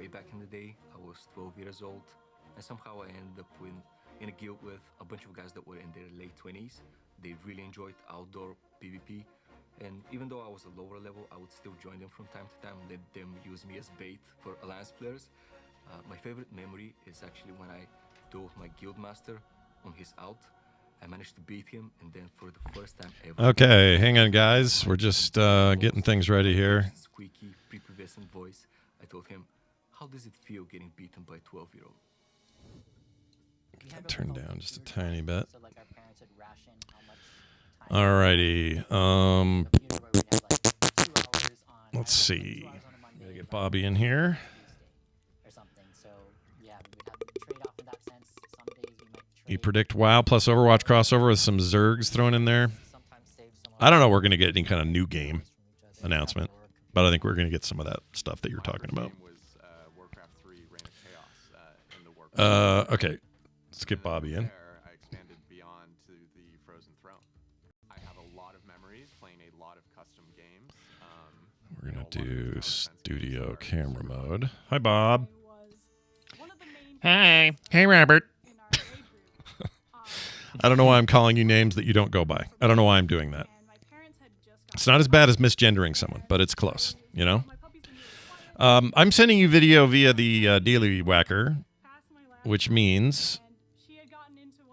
way back in the day. I was 12 years old, and somehow I ended up in a guild with a bunch of guys that were in their late 20s. They really enjoyed outdoor PvP, and even though I was a lower level, I would still join them from time to time, let them use me as bait for alliance players. My favorite memory is actually when I dueled my guild master on his out. I managed to beat him, and then for the first time ever... Okay, hang on, guys. We're just getting things ready here. Squeaky, prepubescent voice. I told him, how does it feel getting beaten by a 12-year-old? Get that turned down just a tiny bit. Alrighty. Let's see. Gotta get Bobby in here. You predict WoW plus Overwatch crossover with some Zergs thrown in there. I don't know if we're going to get any kind of new game announcement, but I think we're going to get some of that stuff that you're talking about. Okay, let's get Bobby in. I expanded beyond to the Frozen Throne. I have a lot of memories playing a lot of custom games. We're going to do studio camera mode. Hi, Bob. Hey. Hey, Robert. I don't know why I'm calling you names that you don't go by. I don't know why I'm doing that. It's not as bad as misgendering someone, but it's close, you know? I'm sending you video via the Daily Whacker, which means...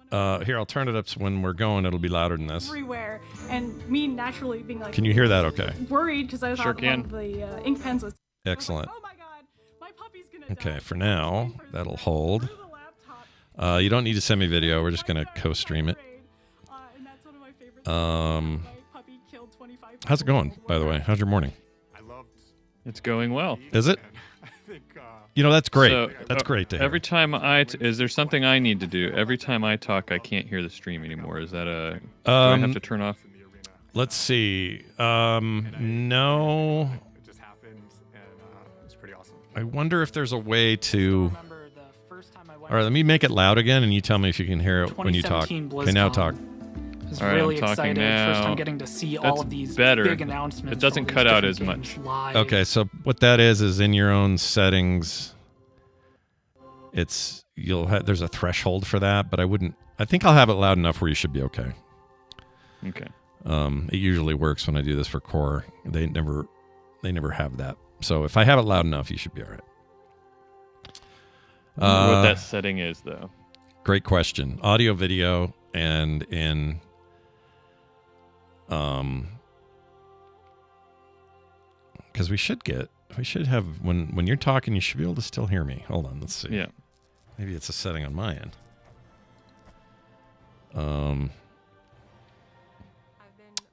here, I'll turn it up so when we're going, it'll be louder than this. Everywhere, and me naturally being like... Can you hear that okay? Worried, because I thought one of the ink pens was... Excellent. Oh my god, my puppy's gonna Okay, die. for now, that'll hold. You don't need to send me video. We're just going to co-stream it. How's it going, by the way? How's your morning? It's going well. Is it? You know, that's great. So, that's great to hear. Every time is there something I need to do? Every time I talk, I can't hear the stream anymore. Is that a... do I have to turn off? Let's see. No. It just happened, and it's pretty awesome. I wonder if there's a way to... All right, let me make it loud again, and you tell me if you can hear it when you talk. Okay, now talk. I was All right, really I'm talking excited. now. First time getting to see That's all of these better. big announcements. It doesn't cut out as much. Live. Okay, so what that is in your own settings, there's a threshold for that, but I think I'll have it loud enough where you should be okay. Okay. It usually works when I do this for core. They never have that. So if I have it loud enough, you should be all right. I wonder what that setting is, though. Great question. Audio, video, and in because we should have when you're talking, you should be able to still hear me. Hold on, let's see. Yeah. Maybe it's a setting on my end.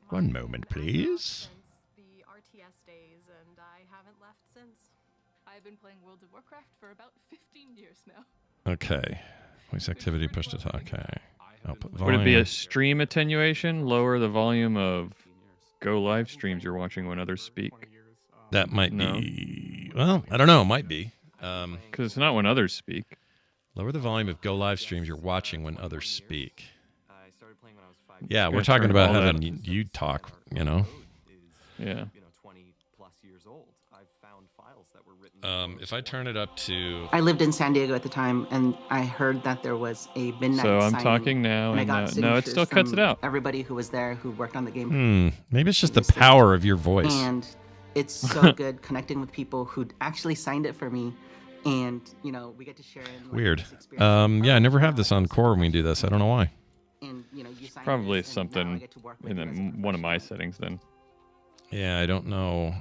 One moment, please. The RTS days, and I haven't left since. I've been playing World of Warcraft for about 15 years now. Okay. Voice activity push to talk. Okay. Output Would volume. it be a stream attenuation? Lower the volume of Go live streams you're watching when others speak? That might be... Well, I don't know. It might be. Because it's not when others speak. Lower the volume of Go live streams you're watching when others speak. I started playing when I was 5 Yeah, Gonna we're talking turn about all having that- you talk, you know? Yeah. 20 plus years old. I've found files that were written... If I turn it up to... I lived in San Diego at the time, and I heard that there was a midnight So I'm signing, talking now, and I and got no, it signatures still cuts from it out. Everybody who was there who worked on the game. Maybe it's just the power of your voice. And it's so good connecting with people who actually signed it for me, and we get to share in. Weird. Yeah, I never have this on core when we do this. I don't know why. And you sign Probably this, and now I something get to work with in you as a one of my settings then. Yeah, I don't know.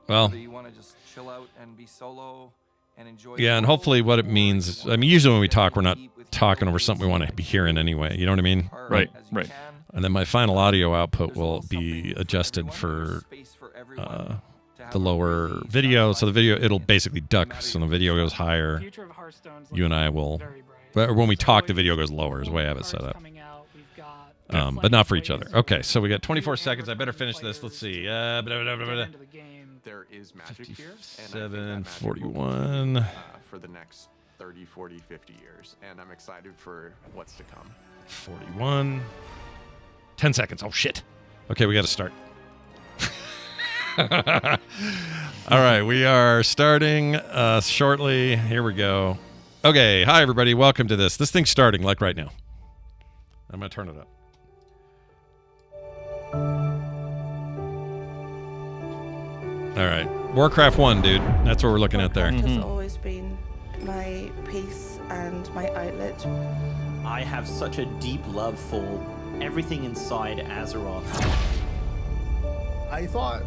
Well, Do you want to just chill out and be solo and enjoy? yeah, and hopefully what it means, I mean, usually when we talk, we're not talking over something we want to be hearing anyway. You know what I mean? Right, right. And then my final audio output will be adjusted for the lower video. So the video, it'll basically duck. So the video goes higher. You and I will, but when we talk, the video goes lower is the way I have it set up. But not for each other. Okay, so we got 24 seconds. I better finish this. Let's see. There is magic here. And 7, 41. For the next 30, 40, 50 years. And I'm excited for what's to come. 41. 10 seconds. Oh, shit. Okay, we got to start. All right, we are starting shortly. Here we go. Okay, hi everybody. Welcome to this. This thing's starting like right now. I'm gonna turn it up. All right, Warcraft 1, dude. That's what we're looking at there. Warcraft has always been my peace and my outlet. I have such a deep love for everything inside Azeroth. I thought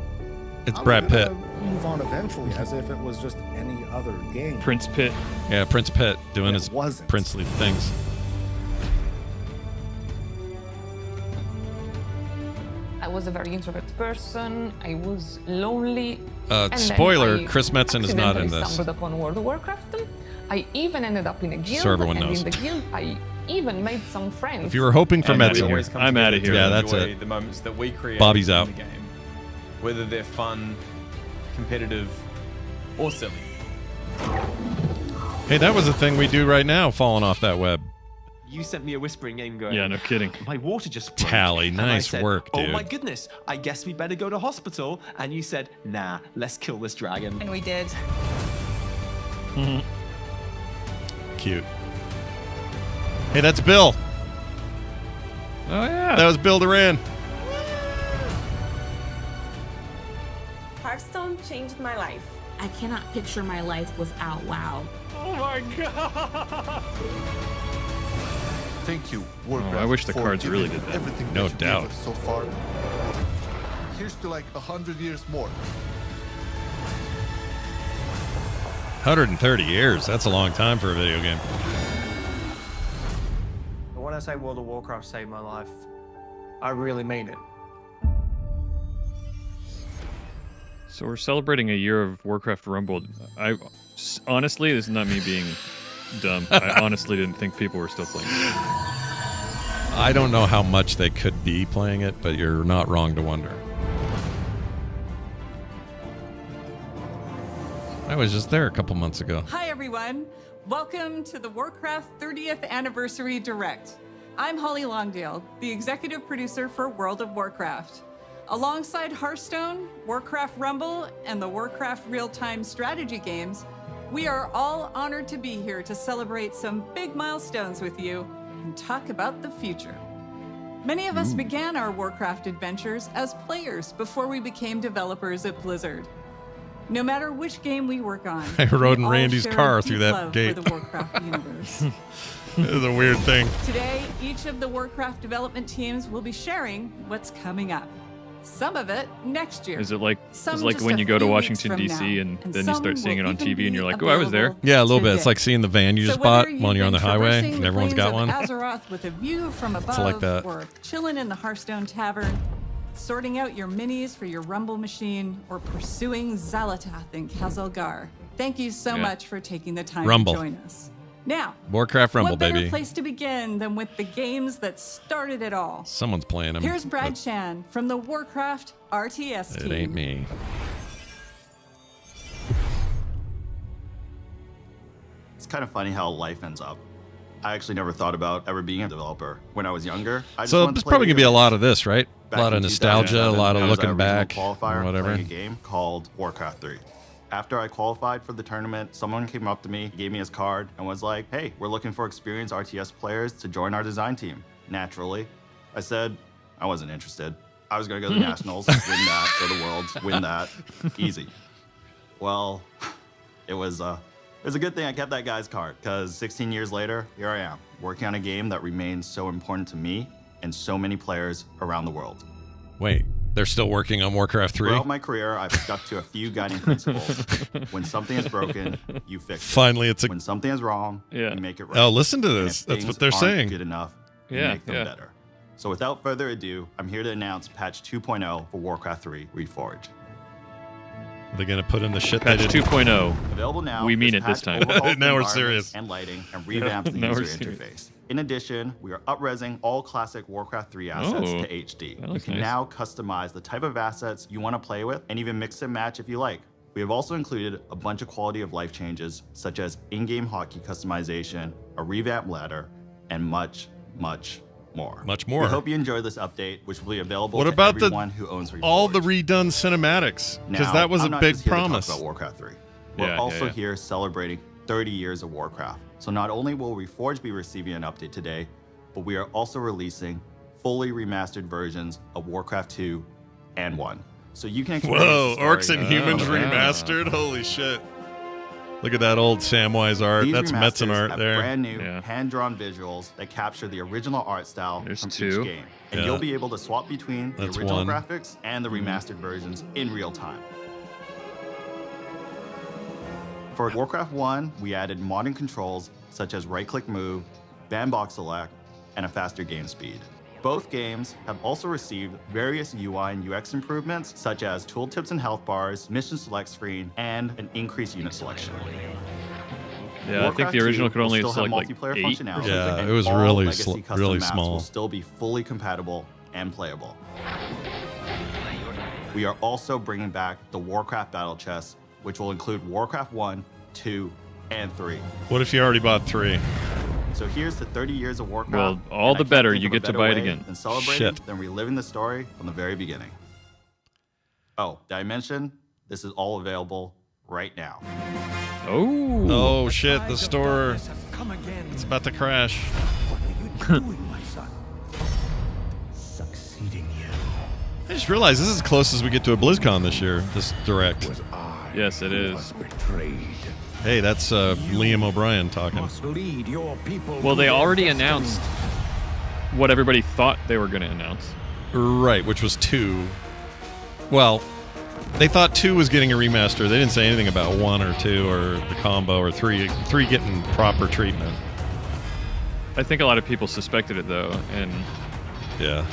it's Brad Pitt. Move on eventually, as if it was just any other game. Prince Pitt. Yeah, Prince Pitt doing his princely things. I was a very introverted person. I was lonely. Spoiler: Chris Metzen is not in this. I stumbled upon World of Warcraft. I even ended up in a guild. So everyone knows. In the guild, I even made some friends. If you were hoping for Metzen, I'm out of here. Yeah, that's it. The moments that we create. Bobby's out. In the game, whether they're fun, competitive, or silly. Hey, that was a thing we do right now, falling off that web. You sent me a whispering game going. Yeah, no kidding. My water just broke. Tally, And nice I said, work, dude. Oh my goodness, I guess we better go to hospital. And you said, nah, let's kill this dragon. And we did. Cute. Hey, that's Bill. Oh yeah. That was Bill Duran. Hearthstone changed my life. I cannot picture my life without WoW. Oh my god. Thank you, Warcraft. I wish the cards really did that. Everything no that doubt. So far. Here's to like 100 years more. 130 years. That's a long time for a video game. But when I say World of Warcraft saved my life, I really mean it. So we're celebrating a year of Warcraft Rumble. Honestly, this is not me being dumb. I honestly didn't think people were still playing it. I don't know how much they could be playing it, but you're not wrong to wonder. I was just there a couple months ago. Hi, everyone. Welcome to the Warcraft 30th Anniversary Direct. I'm Holly Longdale, the executive producer for World of Warcraft. Alongside Hearthstone, Warcraft Rumble, and the Warcraft real-time strategy games, we are all honored to be here to celebrate some big milestones with you and talk about the future. Many of us began our Warcraft adventures as players before we became developers at Blizzard. No matter which game we work on, I rode in we all Randy's share a car deep through that love gate. for the Warcraft universe. It was a weird thing. Today, each of the Warcraft development teams will be sharing what's coming up. Some of it next year. Is it like Some when just you a go to few Washington weeks from D.C. now. and then you some start seeing it will on even TV and be you're like, oh, I was there. available Yeah, a little bit. It's today. like seeing the van you just So bought whether you've while you're on been the highway traversing and the everyone's got one. plains of Azeroth with a view from above, like that. or chilling in the Hearthstone Tavern, sorting out your minis for your Rumble machine, or pursuing Xalatath in Khazalgar. Thank you so much for taking the time Rumble. to join us. Now, Warcraft Rumble, what better baby. place to begin than with the games that started it all? Someone's playing them. Here's Brad Chan from the Warcraft RTS team. It ain't me. It's kind of funny how life ends up. I actually never thought about ever being a developer. When I was younger, I just So wanted there's to play probably going to be a video lot of this, right? Back A lot of in nostalgia, a 2007, lot of I was looking our back, regional qualifier or whatever. playing a game called Warcraft 3. After I qualified for the tournament, someone came up to me, gave me his card, and was like, hey, we're looking for experienced RTS players to join our design team. Naturally, I said I wasn't interested. I was going to go to the Nationals, win that, go to Worlds, win that. Easy. Well, it was a good thing I kept that guy's card, because 16 years later, here I am, working on a game that remains so important to me and so many players around the world. Wait, they're still working on Warcraft 3? Throughout my career, I've stuck to a few guiding principles. When something is broken, you fix it. Finally, it's a... When something is wrong, you make it right. Oh, listen to And this. if That's what things they're aren't saying. good enough, you Yeah, make them better. So without further ado, I'm here to announce patch 2.0 for Warcraft 3 Reforged. Are they going to put in the shit Patch they did? 2.0. Available now. We mean this it this patch time. overhauls the Now we're environment serious. And lighting and revamps the Now we're user serious. interface. In addition, we are up-resing all classic Warcraft 3 assets Oh, to HD. that You looks can nice. now customize the type of assets you want to play with and even mix and match if you like. We have also included a bunch of quality of life changes, such as in-game hotkey customization, a revamped ladder, and much, much more. Much more. We hope you enjoy this update, which will be available What to about everyone who owns Reforged. all the redone cinematics? Because Now, that was I'm a not big just here to talk promise. about Warcraft 3. We're also here celebrating 30 years of Warcraft. So not only will Reforged be receiving an update today, but we are also releasing fully remastered versions of Warcraft 2 and 1. So you can experience Whoa, the story Orcs and Humans remastered? Holy shit. Look at that old Samwise art. These That's remasters Metzen art have there. brand new hand-drawn visuals that capture the original art style from each game. And Yeah. you'll be able to swap between That's the original one. graphics and the remastered versions in real time. For Warcraft 1, we added modern controls such as right-click move, bandbox select, and a faster game speed. Both games have also received various UI and UX improvements, such as tooltips and health bars, mission select screen, and an increased unit selection. Yeah, I think the original could only select like 8. Yeah, and it was all really legacy custom really maps small. will still be fully compatible and playable. We are also bringing back the Warcraft Battle Chest, which will include Warcraft 1, 2, and 3. What if you already bought 3? So here's the 30 years of Warcraft. Well, all and the I can't better, think you of a get to better buy it way again. than celebrating, Shit. than reliving the story from the very beginning. Oh, did I mention this is all available right now? Oh shit, the store. It's about to crash. I just realized this is as close as we get to a BlizzCon this year, this direct. Yes, it is. Hey, that's Liam O'Brien talking. Well, they already announced what everybody thought they were going to announce. Right, which was 2. Well, they thought 2 was getting a remaster. They didn't say anything about 1 or 2 or the combo or 3 getting proper treatment. I think a lot of people suspected it, though, and... Yeah.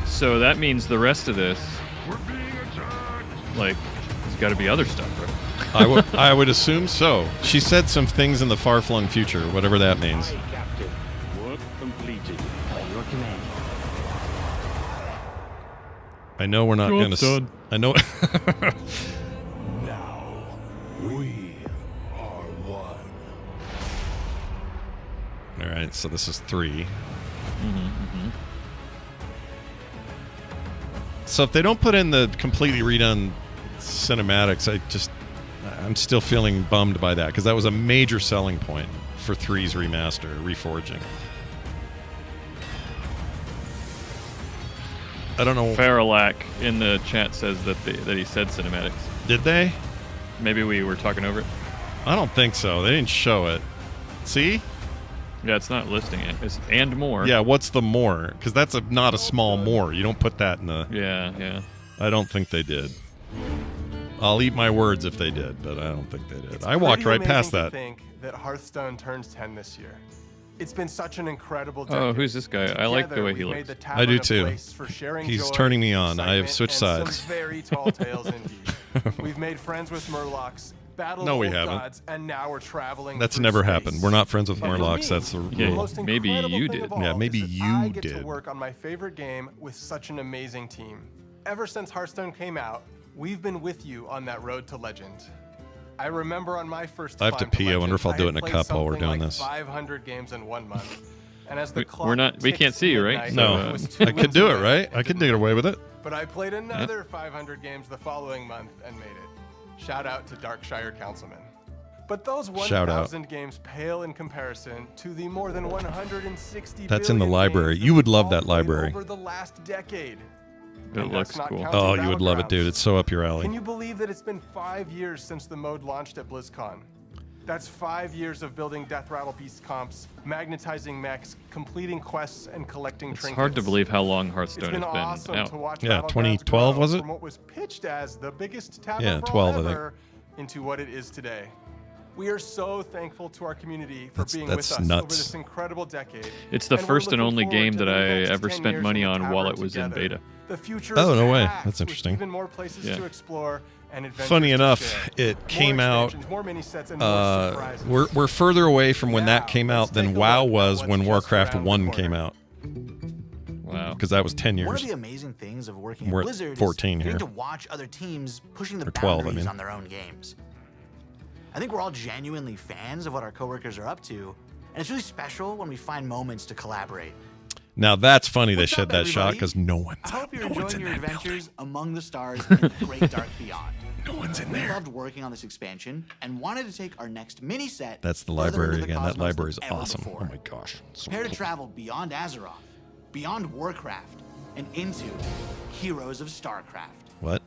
So that means the rest of this, like, there's got to be other stuff, right? I would assume so. She said some things in the far-flung future, whatever that means. Work completed. By your command. I know we're not going to... I know... Now, we are one. All right, so this is 3. So if they don't put in the completely redone cinematics, I'm still feeling bummed by that, because that was a major selling point for 3's remaster, reforging. I don't know. Farrelak in the chat says that he said cinematics. Did they? Maybe we were talking over it. I don't think so. They didn't show it. See? Yeah, it's not listing it. It's and more. Yeah, what's the more? Because that's not a small more. You don't put that in the... Yeah. I don't think they did. I'll eat my words if they did, but I don't think they did. I walked right past that. To think that Hearthstone turns 10 this year. It's been such an incredible decade. Oh, who's this guy? I like the way he looks. I do too. He's turning me on. I have switched sides. Some very tall tales indeed. We've made friends with Murlocs, battled No, we old haven't. gods, and now we're traveling. That's through never space. happened. We're not friends with But for Murlocs. me, That's the the rule. most Maybe incredible you thing did. of all Yeah, maybe is that you I get did. to work on my favorite game with such an amazing team. Ever since Hearthstone came out, we've been with you on that road to legend. I remember on my first I have to climb pee. I wonder if I'll Legend, do it I in a had cup played while we're something doing like this. 500 games in 1 month. And as the clock We're not. We can't see you, right? ticked No, it was 2 I could months do it, away. right? I could get away with it. But I played another 500 games the following month and made it. Shout out to Darkshire Councilman. But those Shout out. 1,000 games pale in comparison to the more than 160 That's in the billion library. games You would we've love all that played library. Over the last decade. It And looks that's not cool. counting Oh, you would love it, dude. Battlegrounds. It's so up your alley. Can you believe that it's been 5 years since the mode launched at BlizzCon? That's 5 years of building Death Rattle Beast comps, magnetizing mechs, completing quests, and collecting It's trinkets. hard to believe how long It's Hearthstone been has been awesome out. to watch Yeah, Battlegrounds 2012 grow was it? From what was pitched as the biggest taboo Yeah, brawl 12, I think. ever into what it is today. We are so thankful to our community for being That's with us nuts. over this incredible decade. It's the And we're first and looking only forward game to that the I next ever 10 spent years money in the on while tavern it was in together. beta. The future Oh, is no way. packed That's with interesting. Even more places Yeah. to explore and adventures Funny to enough, share. it More came out. expansions, more mini sets, and more surprises. We're further away from when that came out than take a WoW look at was what's when just Warcraft around the 1 corner. came out. Wow. Because that was 10 One of years. the amazing things of working We're at at Blizzard 14 is here. getting to watch other teams pushing the Or 12, I boundaries mean. on their own games. I think we're all genuinely fans of what our coworkers are up to, and it's really special when we find moments to collaborate Now that's funny they What's shed up, that shot everybody? because no one's I hope you're no one's enjoying in your that adventures among the stars in the great dark beyond. No one's in We there. loved working on this expansion and wanted to take our next mini set. That's the further into library the again. That cosmos library is than ever awesome. before. Oh my gosh. So Prepare to cool. travel beyond Azeroth, beyond Warcraft, and into Heroes of StarCraft. What?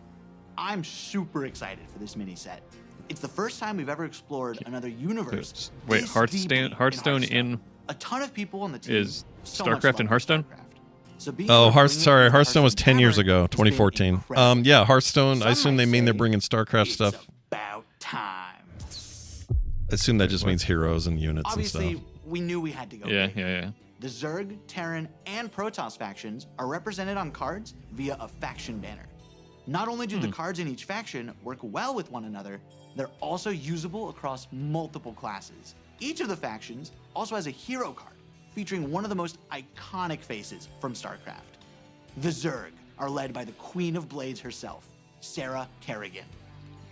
I'm super excited for this mini set. It's the first time we've ever explored another universe. Wait, this Hearthstone deeply in a ton of people on the team. is so much StarCraft love and for Hearthstone? StarCraft. So being Oh, able to bring it sorry. to the Hearthstone was 10 years Tavern ago, has been 2014. incredible. Yeah, Hearthstone. I Some assume might they mean they're say bringing StarCraft stuff. About time. I assume that just means heroes and units Obviously, and stuff. we knew we had to go Yeah, big. yeah. The Zerg, Terran, and Protoss factions are represented on cards via a faction banner. Not only do the cards in each faction work well with one another, they're also usable across multiple classes. Each of the factions also has a hero card featuring one of the most iconic faces from StarCraft. The Zerg are led by the Queen of Blades herself, Sarah Kerrigan.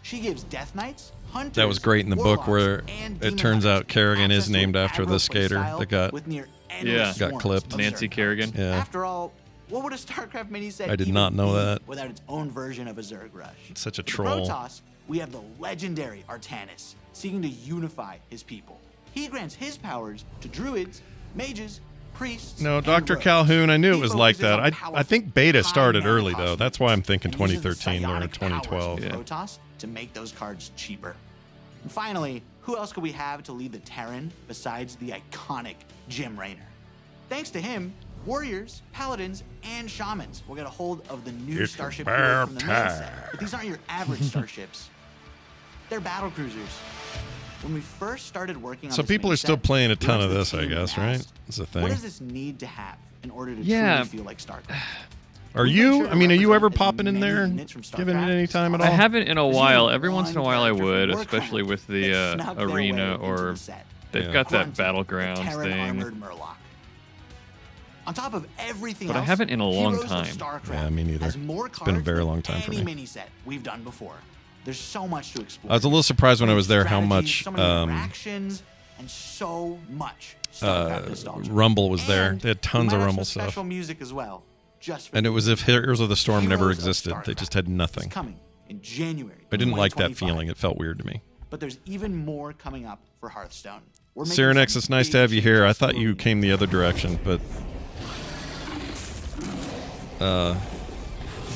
She gives Death Knights, Hunters, That was great in the book where Warlocks, and it Demon turns Hunters out Kerrigan is access to named an after the aggro skater playstyle that got with near endless got swarms clipped. of Nancy Zerg Kerrigan. cards. Yeah. After all, what would a StarCraft mini set I did even not know be that. without its own version of a Zerg rush? Such a With the troll. Protoss, we have the legendary Artanis seeking to unify his people. He grants his powers to druids, mages, priests. No, and Dr. rogues. Calhoun, I knew He it was like focuses that. on I powerful, think beta started high-mana early, though. costumes That's why I'm thinking and uses the 2013 or psionic powers 2012. of Protoss to make those cards cheaper. And finally, who else could we have to lead the Terran besides the iconic Jim Raynor? Thanks to him, warriors, paladins, and shamans will get a hold of the new It's starship about hero from the mini time. set. But these aren't your average starships. They're battle cruisers. When we first started working on So this people mini are still set, playing a we ton went of to the this, I team and guess, right? asked, That's the what thing. does this need to have in order to Yeah. truly feel like StarCraft? Are We made you? sure to I mean, are you ever represent as popping in many there and units from giving it StarCraft any time at all? I haven't in a There's while. usually Every once in a one while I character from would, Warcraft especially with the that snuck their way arena into or the set. they've Yeah. got that Grunty, battlegrounds the Terran thing. armored Murloc. On top of everything But I else, haven't in a long Heroes of time. StarCraft Yeah, me neither. has more It's been a cards very than long time for any me. mini set we've done before. There's so much to explore. I was a little surprised when I was there how Strategies, much so many interactions, and so much StarCraft nostalgia. Rumble was there. And They had we tons might of have Rumble some stuff. special music as well, just for And it you. was if Heroes of the Storm never Heroes of existed. They just had StarCraft nothing. is coming in January. I didn't like that 2025. feeling. It felt weird to me. But there's even more coming up for Hearthstone. We're making Cyrenex, some it's nice to big have you here. I changes thought to you Arena. came the other direction, but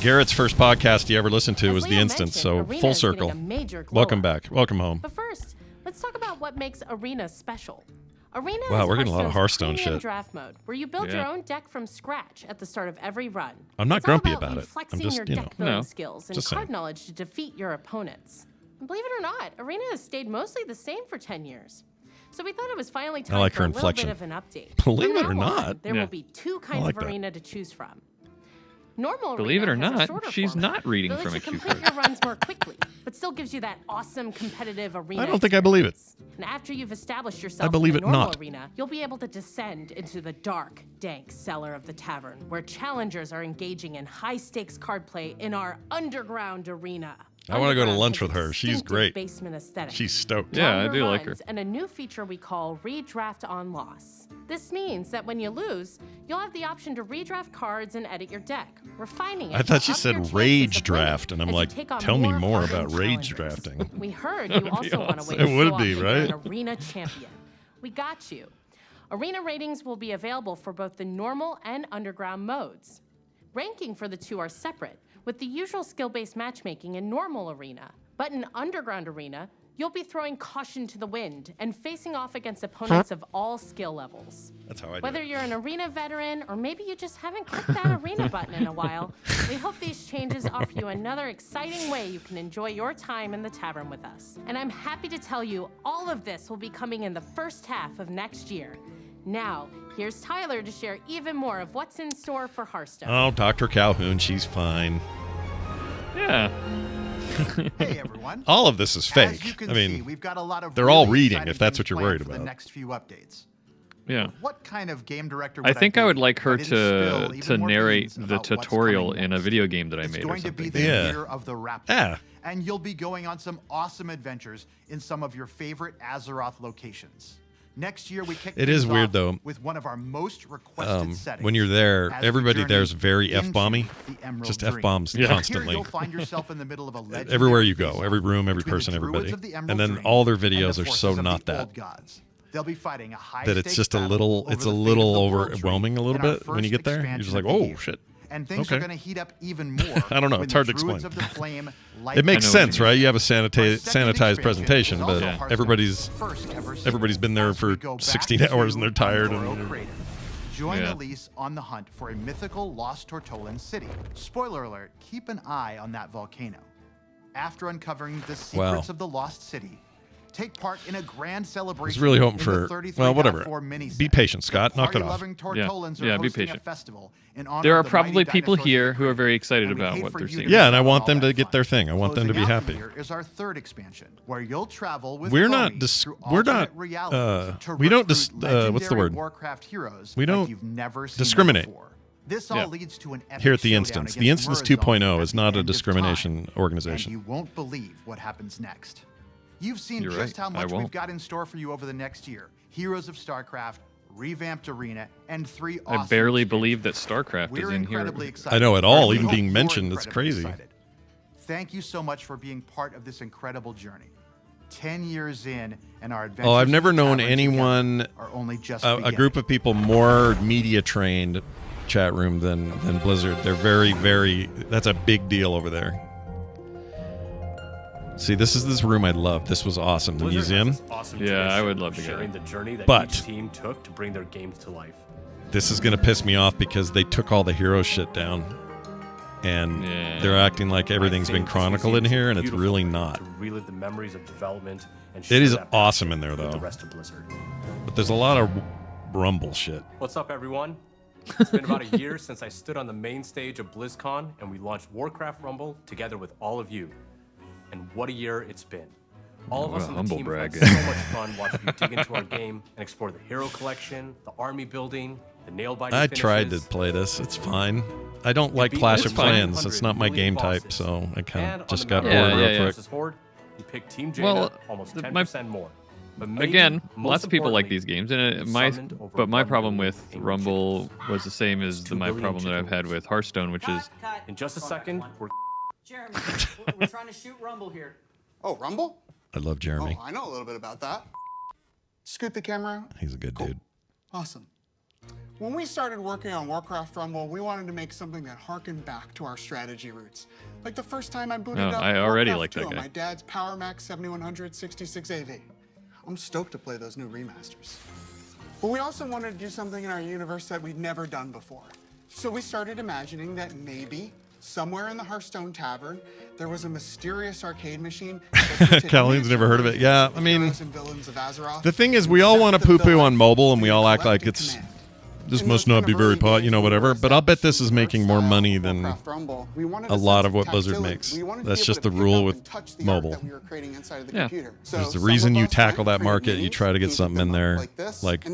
Garrett's first podcast you ever listened to was The Instance, so Arena full is getting circle. a major glow Welcome up. back. Welcome home. But first, let's talk about what makes Arena special. Arena Wow, is we're getting a lot of Hearthstone's Hearthstone premium shit. draft mode, where you build your Yeah. own deck from scratch at the start of every run. I'm not It's all grumpy about about you it. I'm flexing just, your you know, deck building no, skills and just card saying. knowledge to defeat your opponents. And believe it or not, Arena has stayed mostly the same for 10 years. So we thought it was finally time like for her a little inflection. bit of an update. Believe From it or now on, not. there Yeah. will be two kinds like of that. Arena to choose from. Normal Believe it Arena or has a not, shorter she's format not reading that from lets a you cue complete your runs more quickly, but still gives you that awesome competitive arena. I don't think I believe it. And after you've established yourself believe in the it normal not. arena, you'll be able to descend into the dark, dank cellar of the tavern, where challengers are engaging in high-stakes card play in our underground arena. I want to go to Underground lunch has with a her. She's distinctive great. Basement aesthetic. She's stoked. Yeah, I Longer do like her. runs, and a new feature we call redraft on loss. This means that when you lose, you'll have the option to redraft cards and edit your deck, refining it. I thought to she up your said chances rage of draft, and I'm as you like, take on tell me more hardened about rage challengers. drafting. We heard That you would be also want a way awesome. to It would show off be, that you're right? an arena champion. We got you. Arena ratings will be available for both the normal and underground modes. Ranking for the two are separate, with the usual skill-based matchmaking in normal arena. But in underground arena, you'll be throwing caution to the wind and facing off against opponents of all skill levels. That's how I do Whether it. you're an arena veteran or maybe you just haven't clicked that arena button in a while, we hope these changes offer you another exciting way you can enjoy your time in the tavern with us. And I'm happy to tell you all of this will be coming in the first half of next year. Now, here's Tyler to share even more of what's in store for Hearthstone. Oh, Dr. Calhoun, she's fine. Yeah. Hey everyone. All of this is fake. As you can I mean, see, we've got a lot of they're all really reading, exciting if that's what things you're planned worried for about. The next few updates. Yeah. What kind of game director I would think I would like her that didn't to spill even more narrate beans the about what's tutorial coming in a next? video game that I It's made or going to be something. the Yeah. year of the Raptor. Yeah. And you'll be going on some awesome adventures in some of your favorite Azeroth locations. Next year, we kick It is things weird off though. with one of our most requested settings. When you're there, as we everybody journey there's very into F-bomby. the Emerald Just Dream. F-bombs Here constantly. you'll find yourself in the middle of a legendary Everywhere you go, face-off every room, every between the person, Druids everybody. of the Emerald And then Dream all their and the videos are so forces of not the that. old gods. They'll be fighting a high That it's just a little, it's a little overwhelming a little bit when you get there. You're just like, oh shit. And things are going to heat up even more. I don't know. when It's the hard to Druids explain. of the Flame light It makes up sense, the right? You have a second sanitized presentation, is also but Hearthstone's everybody's first ever series. everybody's been there As we for go back 16 to hours and they're tired. Ungoro And Crater. Join Elise on the hunt for a mythical lost Tortolan city. Spoiler alert, keep an eye on that volcano. After uncovering the secrets of the lost city, take part in a grand I celebration. was really hoping in for, the 33 well, whatever. 4 mini-set. Be patient, Scott. Knock it off. Party-loving Tortolans are Yeah, be hosting a patient. festival in honor There of are the probably mighty people dinosaurs here who are very excited and we about hate what for they're you seeing. to yeah, and I miss out want on them all to that get their fun. thing. I want them to be Closing out the happy. year is our third expansion, where you'll travel with We're not ponies through we're not alternate realities to we don't recruit what's the legendary word? Warcraft heroes We like don't you've never seen discriminate. before. This all leads to an epic Here at the showdown Instance. The against Instance Murazov 2.0 at is the not a end of discrimination time, organization. And you won't believe what happens next. You've seen You're just right, how I much we've won't. got in store for you over the next year. Heroes of StarCraft, revamped Arena, and 3 I awesome barely believe that StarCraft We're is in here. incredibly excited. I know at all, We even hope being you're mentioned, it's incredibly crazy. excited. Thank you so much for being part of this incredible journey. 10 years in, and our adventures Oh, I've never in the known tavern anyone, together are only just a beginning. group of people more media trained chat room than Blizzard. They're very, very, that's a big deal over there. See, this is this room I love. This was awesome. The museum. Awesome Yeah, I would tradition love of to get sharing it. the journey that But- each team took to bring their games to life. This is going to piss me off because they took all the hero shit down. And they're acting like everything's been chronicled in here, and it's really not. To relive the memories of development and It share is that awesome in passion there, with though. The rest of Blizzard. But there's a lot of Rumble shit. What's up, everyone? It's been about a year since I stood on the main stage of BlizzCon and we launched Warcraft Rumble together with all of you. And what a year it's been. All of What us a on the humble team brag. have had so much fun watching you dig into our game and explore the hero collection, the army building, the nail-biting I tried to finishes. play this. It's fine. I don't like beat Clash over of Clans. 900 It's not my million game type, bosses. so I kind And of on just the got Mount bored Yeah, real yeah, quick. versus Horde, you picked Team Jaina Well, almost the- 10% more. But maybe Again, most lots of people like importantly, these games, and you my summoned over but my 1 problem billion with in Rumble was the same as That's 2 my billion problem that I've chicken had with Hearthstone, which is In just a second, we're Jeremy, we're trying to shoot Rumble here. Oh, Rumble? I love Jeremy. Oh, I know a little bit about that. Scoot the camera out. He's a good dude. Awesome. When we started working on Warcraft Rumble, we wanted to make something that harkened back to our strategy roots. Like the first time I booted Oh, up I already Warcraft like that 2 on guy. my dad's Power Mac 7100 66 AV. I'm stoked to play those new remasters. But we also wanted to do something in our universe that we'd never done before. So we started imagining that maybe somewhere in the Hearthstone Tavern, there was a mysterious arcade machine. Colleen's never heard of it. Yeah, I mean, Heroes and villains of Azeroth. the thing is, we all want to poo-poo on mobile, and we all act like it's this must not be very pot, you know, whatever. But I'll bet this is making more money than a lot of what Blizzard makes. That's just the rule with mobile. Yeah. There's the reason you tackle that market. You try to get something in there. Like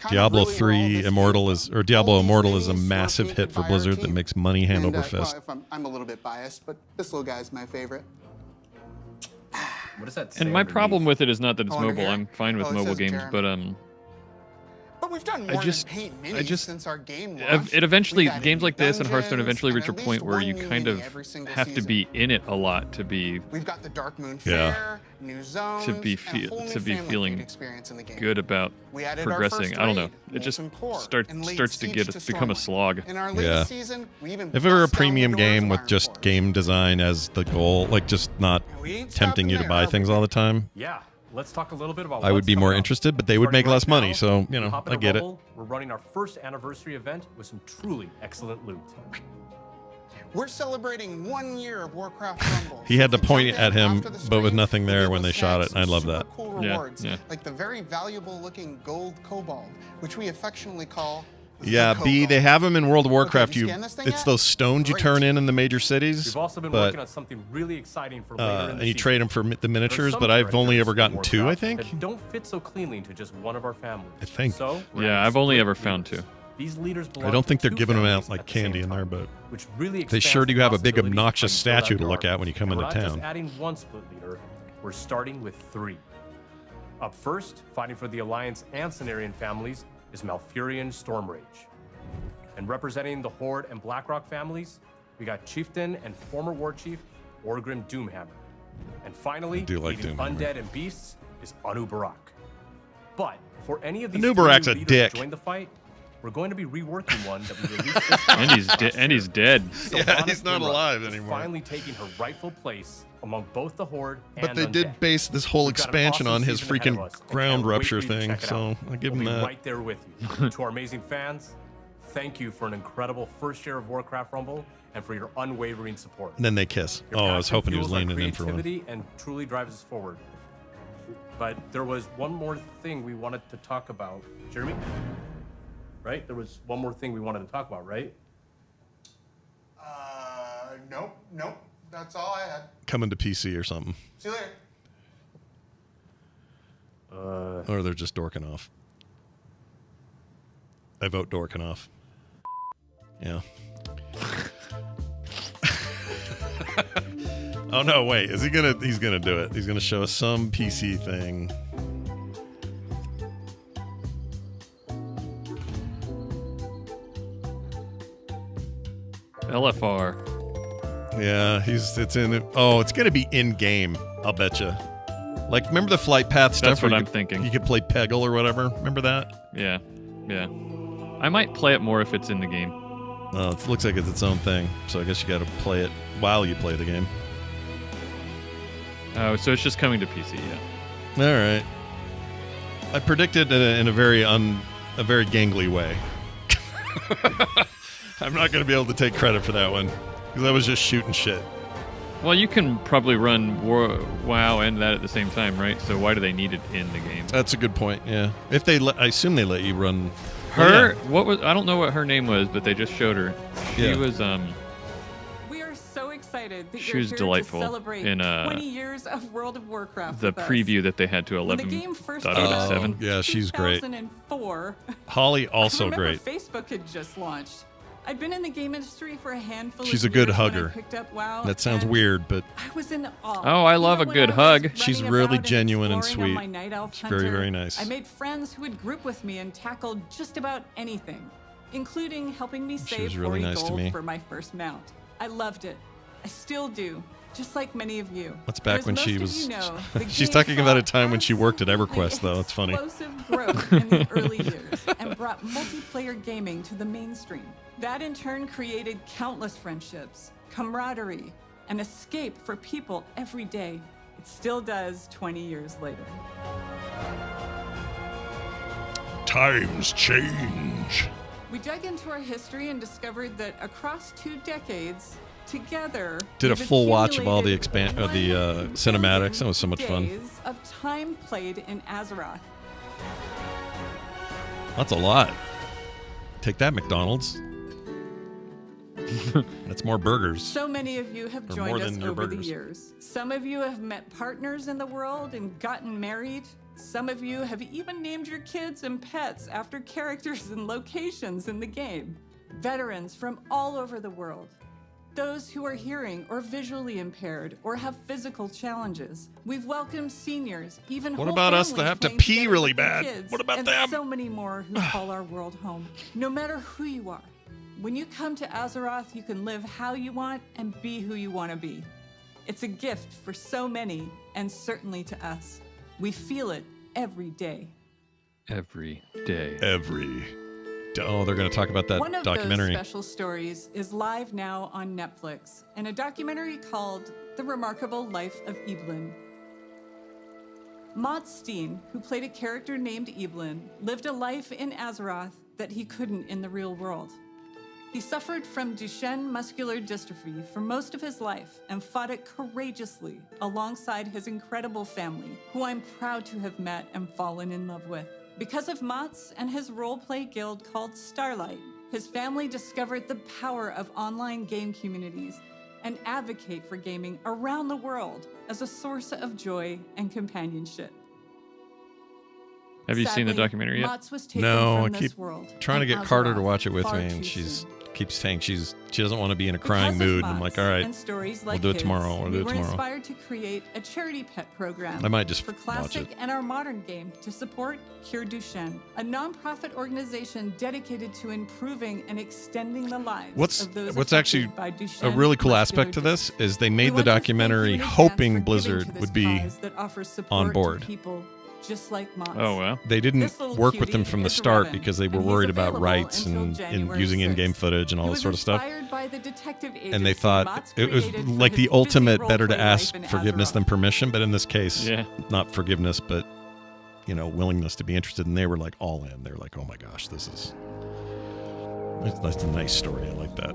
Diablo 3 Immortal is, or Diablo Immortal is a massive hit for Blizzard that makes money hand over fist. I'm a little bit biased, but this little guy's my favorite. What does that say And my underneath? problem with it is not that it's Oh, under mobile. here? I'm fine with Oh, it mobile says games, Jeremy. but But we've done more than paint minis since our game launched. it eventually We've added games new like this and Hearthstone dungeons eventually and reach a at least point where one you new kind mini of every single have to season. be in it a lot to be We've got the Dark Moon Yeah. Fair, new zones, to be and a whole new family feeling feud experience in the game. good about We added our progressing. first I don't know. raid, It just Molten Core, starts and laid to siege get to become a Stormwind. slog. In our Yeah. latest season, we even If it were a bust down the premium doors game of with Iron just game design as the goal, like just not We ain't tempting you to stopping buy there, things all the time, Yeah, let's talk a little bit about I would what's be more coming up. interested, but they would make Starting less right money, now, so, you know, hop I into get it. Rumble. We're running our first anniversary event with some truly excellent loot. We're celebrating 1 year of Warcraft Rumble. He had to So point jump in it at him, after the but with stream, nothing we'll there give when those they shot snags it, and I some love super that. cool Yeah, rewards, yeah. like the very valuable looking gold cobalt, which we affectionately call Yeah, the B, cobalt. they have them in World of Okay, Warcraft. you You, scan this thing it's yet? those stones you Great. turn in the major cities, We've also been but working on something really exciting for later in the and you season. trade them for the There's miniatures. some But I've only characters ever in gotten 2, I Warcraft think. that don't fit so cleanly into just one of our families. I think. So we're Yeah, adding I've only split ever found leaders. 2. These leaders belong I don't to think they're 2 giving them families out like at the same candy in there, time, but which really they expands sure do the have a big possibilities obnoxious of how you build statue out to your look at army. when you come We're into not just town. adding one split leader, we're starting with 3. Up first, fighting for the Alliance and Cenarian families, is Malfurion Stormrage. And representing the Horde and Blackrock families, we got Chieftain and former War Chief Orgrim Doomhammer. And finally, leading Undead and Beasts is Anu Barak. But for any of these Anu Barak's a leaders dick. to join the fight, we're going to be reworking one that we released this month. And he's dead. Yeah, he's not alive is anymore. Finally taking her rightful place among both the Horde and But they Undead. did base this whole We've got an expansion awesome on his season ahead of freaking us, and ground can't wait rupture for you to thing, check it so out. I'll give We'll him be that. right there with you. To our amazing fans, thank you for an incredible first year of Warcraft Rumble and for your unwavering support. And then they kiss. Your Oh, I was passion hoping he was fuels our leaning in for one. creativity and truly drives us forward. But there was one more thing we wanted to talk about. Jeremy? Right? There was one more thing we wanted to talk about, right? Nope. That's all I had. Coming to PC or something. See you later. Or they're just dorking off. I vote dorking off. Yeah. Oh no, wait. He's gonna do it. He's gonna show us some PC thing. LFR. Yeah, it's in it. Oh, it's gonna be in game, I'll bet you. Like, remember the flight path stuff? That's what I'm thinking. You could play Peggle or whatever. Remember that? Yeah. I might play it more if it's in the game. Oh, it looks like it's its own thing. So I guess you got to play it while you play the game. Oh, so it's just coming to PC, yeah. All right. I predicted in a very gangly way. I'm not going to be able to take credit for that one because I was just shooting shit. Well, you can probably run WoW and that at the same time, right? So why do they need it in the game? That's a good point. Yeah. If I assume they let you run her. Well, yeah. I don't know what her name was, but they just showed her. She was We are so excited that She you're was here delightful to celebrate in, 20 years of World of Warcraft. the with us. preview that they had to When the game first came 11.07. out in Yeah, she's great. 2004. Holly also I remember great. Facebook had just launched. I'd been in the game industry for a handful She's of a good years when I hugger. picked up WoW, That sounds and weird, but I was in awe. Oh, I love a Even good when I was hug. she's running really about and genuine and exploring sweet. on my night elf She's very, hunter, very nice. I made friends who would group with me and tackle just about anything, including helping me save was really 40 nice to gold me. for my first mount. I loved it. I still do, just like many of you. That's But back as when most she of was. you know, the She's game talking about saw a time when she worked at EverQuest, though. It's funny. explosive growth in the early years and brought multiplayer gaming to the mainstream. That in turn created countless friendships, camaraderie, and escape for people every day. It still does 20 years later. Times change. We dug into our history and discovered that across 2 decades, together, Did a we've full watch of all the accumulated cinematics. That was so much fun. days of time played in Azeroth. That's a lot. Take that, McDonald's. That's more burgers. So many of you have Or joined more us than your over the burgers. years. Some of you have met partners in the world and gotten married. Some of you have even named your kids and pets after characters and locations in the game. Veterans from all over the world. Those who are hearing or visually impaired or have physical challenges. We've welcomed seniors, even What whole about us that families have to playing pee together really with their bad? kids, What about and them? so many more who call our world home. No matter who you are, when you come to Azeroth, you can live how you want and be who you want to be. It's a gift for so many, and certainly to us. We feel it every day. Every day. Oh, they're going to talk about that One of documentary. those special stories is live now on Netflix, in a documentary called The Remarkable Life of Evelyn. Maud Steen, who played a character named Evelyn, lived a life in Azeroth that he couldn't in the real world. He suffered from Duchenne muscular dystrophy for most of his life and fought it courageously alongside his incredible family, who I'm proud to have met and fallen in love with. Because of Mats and his role-play guild called Starlight, his family discovered the power of online game communities and advocate for gaming around the world as a source of joy and companionship. Have you seen the Sadly, documentary yet? Mats was taken No, from I this keep world, trying to and get Carter to Azeroth watch it with far me, and too she's soon. keeps saying she doesn't want to be in a crying mood. And I'm like, all right, and stories we'll like do it his, tomorrow. we were inspired to create a charity pet program I might just for watch classic it. and our modern game to support Cure Duchenne, a nonprofit organization dedicated to improving and extending the lives of those What's affected actually by Duchenne a really cool muscular aspect to this is they We made the want to thank documentary you in advance hoping for giving Blizzard to this would be cause that offers support on to board. people just like Mott's. Oh, wow. They didn't This little work with them cutie from the is start Revan, because they were and he's worried about available rights until and January using 6th. in-game footage and all He this was sort of stuff. inspired by the detective And they agency thought Mott's it was created for like his the busy ultimate better to roleplay ask life in forgiveness Azeroth. than permission, but in this case, Yeah. not forgiveness, but willingness to be interested. And they were like all in. They were like, oh my gosh, that's a nice story. I like that.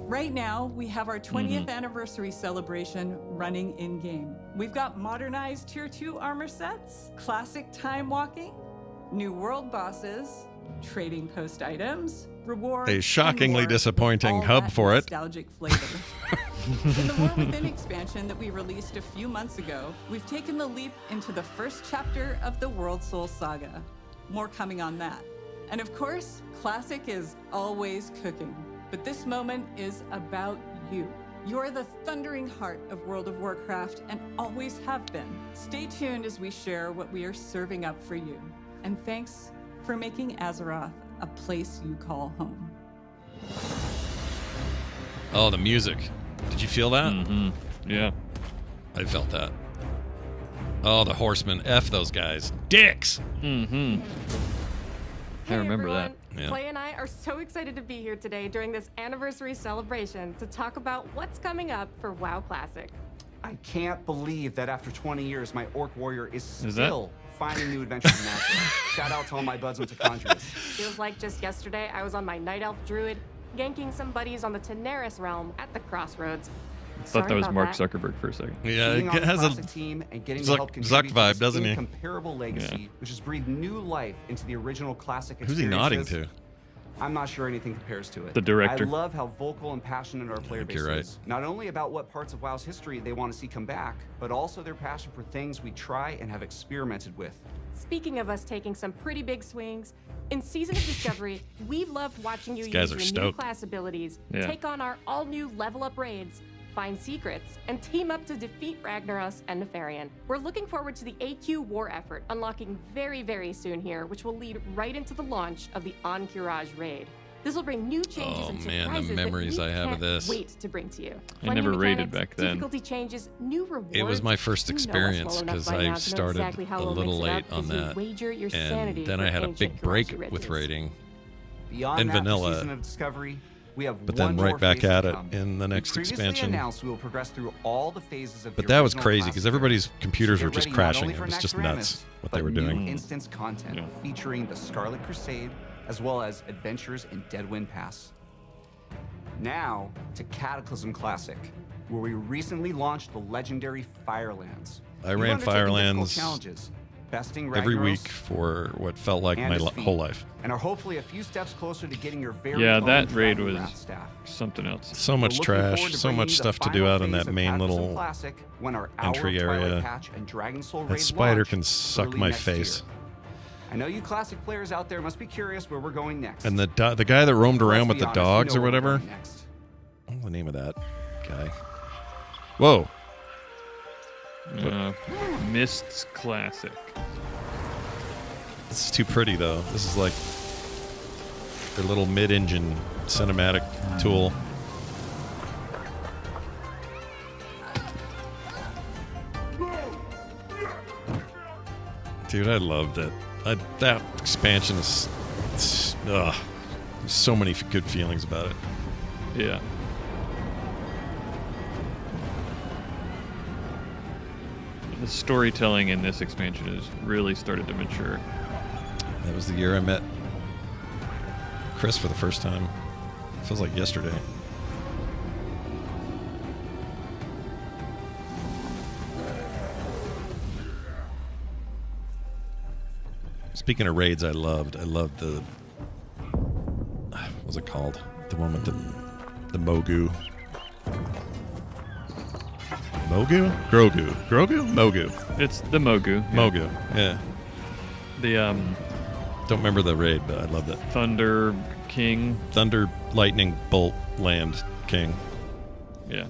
Right now, we have our 20th anniversary celebration running in-game. We've got modernized Tier 2 armor sets, classic time walking, new world bosses, trading post items, rewards, A shockingly and more, disappointing all hub that for it. nostalgic flavor. In the War Within expansion that we released a few months ago, we've taken the leap into the first chapter of the World Soul Saga. More coming on that. And of course, Classic is always cooking. But this moment is about you. You're the thundering heart of World of Warcraft and always have been. Stay tuned as we share what we are serving up for you. And thanks for making Azeroth a place you call home. Oh, the music. Did you feel that? Yeah. I felt that. Oh, the horsemen. F those guys. Dicks. I remember that. Yeah. Clay and I are so excited to be here today during this anniversary celebration to talk about what's coming up for WoW Classic. I can't believe that after 20 years, my Orc Warrior is that- still finding new adventures in Azeroth. Shout out to all my buds with Mitochondrias. Feels like just yesterday I was on my Night Elf Druid, ganking some buddies on the Teneris realm at the Crossroads. I thought that Sorry was about Mark that. Zuckerberg for a second. Yeah, Being it on the has a Classic team and getting to Zuck help vibe, contribute to this doesn't he? incomparable legacy, which has breathed new life into the original Classic Who's he nodding experiences. to? I'm not sure anything compares to it. The director. I love how vocal and passionate our player base you're right. is. Not only about what parts of WoW's history they want to see come back, but also their passion for things we try and have experimented with. Speaking of us taking some pretty big swings, in Season of Discovery, we loved watching you These guys use are your stoked. new class abilities, Yeah. take on our all-new level-up raids, find secrets, and team up to defeat Ragnaros and Nefarian. We're looking forward to the AQ war effort unlocking very, very soon here, which will lead right into the launch of the Encourage raid. This will bring new changes Oh, and man, the surprises memories that we I have of can't this. wait to bring to you. I Fun never new raided mechanics, back then. Difficulty changes, new rewards. It was my first You know us experience well enough because by now to I know started exactly how a we'll little mix it late up on as we that. wager your And sanity then for I had a ancient big break Karachi with riches. raiding. Beyond In that, for vanilla, Season of Discovery, we have but one then more right back phase to at it come. in the We next previously expansion. announced we will progress through all the phases of But the that was original crazy Classic because everybody's era. computers So were get just ready not crashing. only It for was just Naxxramas, nuts what they but were new doing. Instance content featuring the Scarlet Crusade, as well as adventures in Deadwind Pass. Now to Cataclysm Classic, where we recently launched the legendary Firelands. I You've ran undertaken difficult Firelands challenges, besting every Ragnaros week for what felt like and my his feat, whole life. and are hopefully a few steps closer to getting your very Yeah, own that raid Dragon was Wrath staff. something else. So much We're looking trash, forward to so bringing much you the stuff to do final out in phase that of main Cataclysm little Classic when our entry Hour of Twilight area. patch and Dragon Soul That raid spider launch can suck early my next face. year. I know you Classic players out there must be curious where we're going next. And the guy that roamed Let's around with be the honest, we dogs know or where we're whatever. going next. What's the name of that guy? Whoa. Mists Classic. This is too pretty though. This is like their little mid-engine cinematic tool. Dude, I loved it. That expansion is so many good feelings about it. Yeah. The storytelling in this expansion has really started to mature. That was the year I met Chris for the first time. Feels like yesterday. Speaking of raids, I loved the what was it called? The one with the Mogu. Mogu? Grogu. Grogu? Mogu. It's the Mogu. Yeah. Mogu. Yeah. The don't remember the raid, but I loved it. Thunder King. Thunder, lightning, bolt, land, king. Yeah.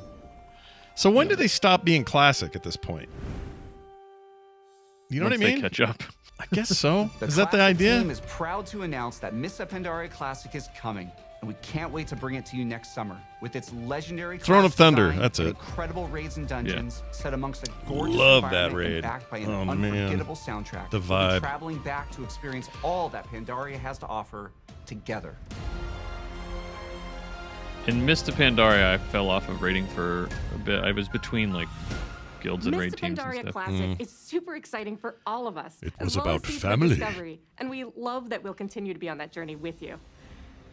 So when do they stop being classic at this point? You know Once what I mean? They catch up. I guess so. The Is that the Classic idea? team is proud to announce that Mists of Pandaria Classic is coming, and we can't wait to bring it to you next summer with its legendary Throne of class Thunder, design that's and it. incredible raids and dungeons set amongst a gorgeous Love that environment and raid. backed by an Oh, man. unforgettable soundtrack. The We'll be vibe. traveling back to experience all that Pandaria has to offer together. In Mist of Pandaria, I fell off of raiding for a bit. I was between like guilds and raid Mist of teams and Pandaria stuff. Classic is super exciting for all of us. It as was well about as Season family. of Discovery, and we love that we'll continue to be on that journey with you.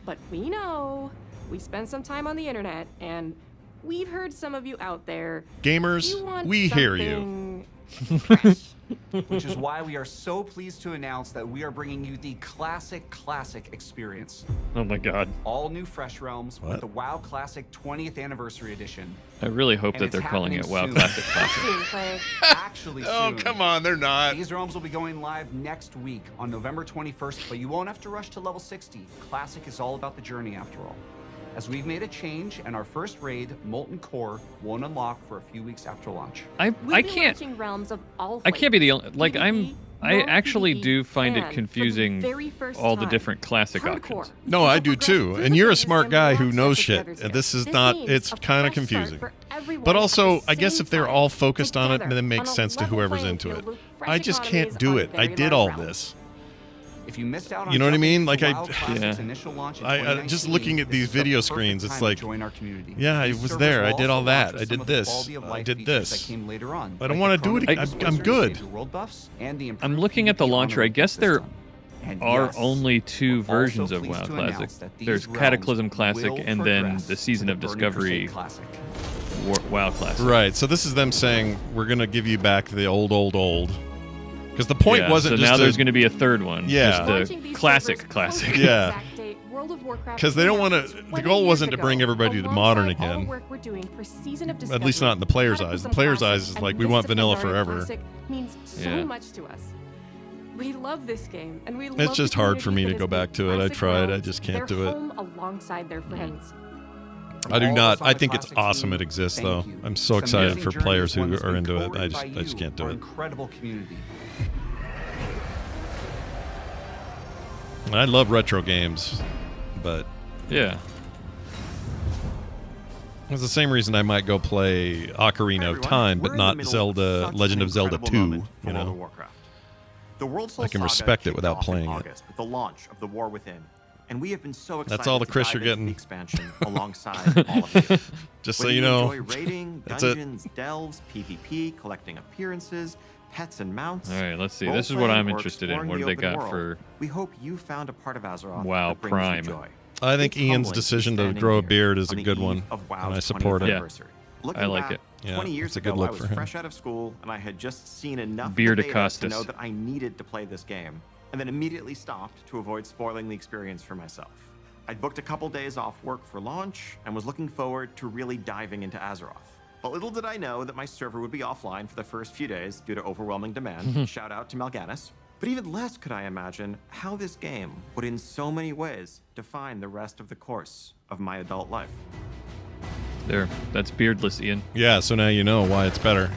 But we know we spend some time on the internet, and we've heard some of you out there. Gamers, you want we hear you. something Which is why we are so pleased to announce that we are bringing you the Classic experience. Oh my god. All new Fresh Realms What? with the WoW Classic 20th Anniversary Edition. I really hope And that it's they're calling it happening WoW soon. Classic. Actually Oh, soon. come on, they're not. These realms will be going live next week on November 21st, but you won't have to rush to level 60. Classic is all about the journey after all. As we've made a change, and our first raid, Molten Core, won't unlock for a few weeks after launch. I We'll be can't. launching realms of all I can't be the only. flavors, Like PvP, I actually non-PvP, do find and it for the confusing. very first All the time, different classic hardcore. options. No, I do too. And you're a smart guy who knows shit. And this is not, it's kind of confusing. But also, I guess if they're all focused on it, then it makes sense to whoever's into it. I just can't do it. I did all this. If you missed out on You know what I mean? Like WoW Classic's initial launch in just 2019, looking at this these is the video perfect screens, time it's to like, join our community. yeah, I These was servers there. will I did also all that. launch with I some did of the this. quality of I life did features this. that came later on, I don't like want the to do it. Chrono I'm Trigger good. Major World buffs and the I'm looking at the PvP launcher. I honor guess there system. And are yes, only two we're also versions of pleased WoW to Classic. announce that these There's realms Cataclysm Classic will and then progress the Season to of the Burning Discovery Crusade Classic. WoW Classic. Right. So this is them saying, we're going to give you back the old. Because the point Yeah, wasn't so just now to, there's going to be a third one. Yeah. Just the classic. Yeah. Because they don't want to. The goal wasn't to bring everybody to modern again. At least not in the player's eyes. The player's eyes is like, we want vanilla forever. Means so Yeah. much to us. We love this game, and we love It's just the hard for me community to that go has back to made it. I classic tried. I realms just can't their do it. home alongside their friends. I do All not. of us on I the think it's Classic awesome team, it exists, thank though. you. I'm so This excited amazing for journey players is who one that's are been into it. co-written by I just you, can't do our it. incredible community. I love retro games, but yeah, it's the same reason I might go play Ocarina of Time, but not Zelda, Legend of Zelda 2. You World of know, Warcraft. The World Soul I can Saga respect it kicked without off in playing it. August with the launch of The War Within. And we have been so excited That's all the to Chris dive you're into getting. the expansion alongside all of you. Just so Whether you know, enjoy raiding, that's it. dungeons, delves, PvP, collecting appearances, pets and mounts. All right, let's see. This is what I'm role-playing, or interested in. exploring What the have they open got world, for We hope you found a part of Azeroth WoW that brings Prime? you joy. I think It's Ian's humbling to be decision to standing grow a here beard is a on the good eve one, of WoW's and I support 20th it. anniversary. Looking I like back, it. Yeah, 20 years it's a good ago, look I was for him. fresh out of school, and I had just seen enough Beard of the beta to Acostas. know that I needed to play this game, and then immediately stopped to avoid spoiling the experience for myself. I'd booked a couple days off work for launch, and was looking forward to really diving into Azeroth. But little did I know that my server would be offline for the first few days due to overwhelming demand. Shout out to Mal'Ganis. But even less could I imagine how this game would in so many ways define the rest of the course of my adult life. There, that's beardless, Ian. Yeah, so now you know why it's better.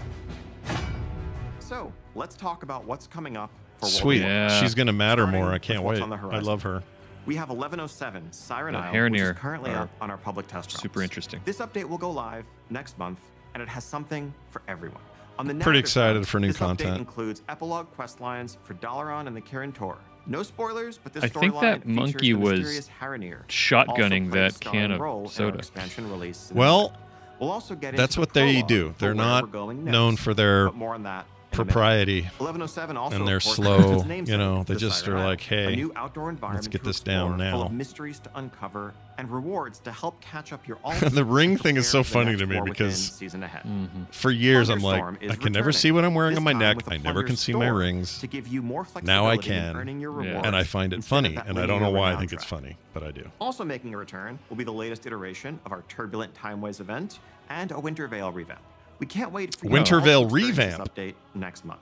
So, let's talk about what's coming up for World of Sweet. Warcraft. She's going to matter Starting more. I with can't what's wait. on the I horizon. love her. We have 1107 Siren The Isle, which is Hearthstone currently are up on our public test runs. super interesting. This update will go live next month, and it has something for everyone. On the Pretty narrative excited front, for new this content. update includes epilogue quest lines for Dalaran and the Kirin Tor. No spoilers, but this I think storyline that features monkey the was mysterious Haranir, shotgunning also played a that starring can of role in our soda. expansion release. Well, We'll also get that's into what the they prologue do. for They're where not we're going next, known for their but more on that in a minute. propriety 1107 also, and their of course, slow, has its namesake, you know, they the just Siren are Isle, like, a hey, new outdoor environment let's get to this down explore, full now. of mysteries to uncover and rewards to help catch up your all The ring thing is so funny to me because season ahead. for years I'm like, Thunderstorm is I can never returning, see what I'm wearing this on my time neck. with a I never can see my Plunder rings. Store to give you more Now I flexibility in earning can, your rewards and I find it instead of funny, that and I don't know linear why I renown think it's track. funny, but I do. Also making a return will be the latest iteration of our Turbulent Timeways event and a Winter Veil revamp. We can't wait for you Winter to Veil also experience revamp? this update next month.